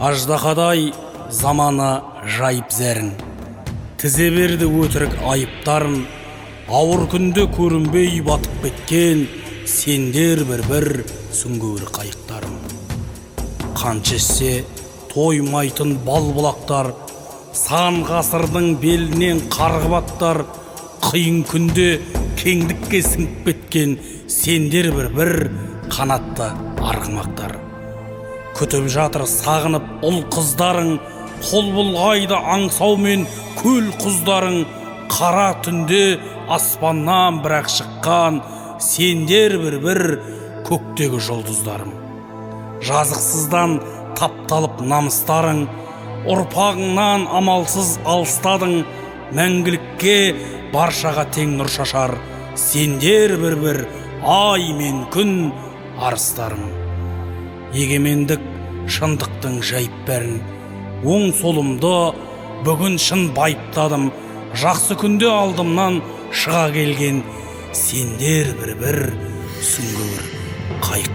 Аждахадай заманы жайып зәрін, тізе берді өтірік айыптарын, ауыр күнде көрінбей батып кеткен сендер бір сүңгуір қайықтарым. Қаншессе тоймайтын бал-бұлақтар, сан ғасырдың белінен қарғып аттар, қиын күнде кеңдікке сіңіп кеткен сендер бір қанатты арғымақтар. Күтіп жатыр сағынып ұл қыздарың, қол бұлғайды аңсаумен көл құздарың. Қара түнде аспаннан бірақ шыққан сендер бір көктегі жұлдыздарым. Жазықсыздан тапталып намыстарың, ұрпағыңнан амалсыз алыстадың. Мәңгілікке баршаға тең нұр шашар сендер бір ай мен күн арыстарым. Егемендік шындықтың жайып бәрін, оң солымды бүгін шын байыптадым. Жақсы күнде алдымнан шыға келген сендер бір сүңгуір қайық.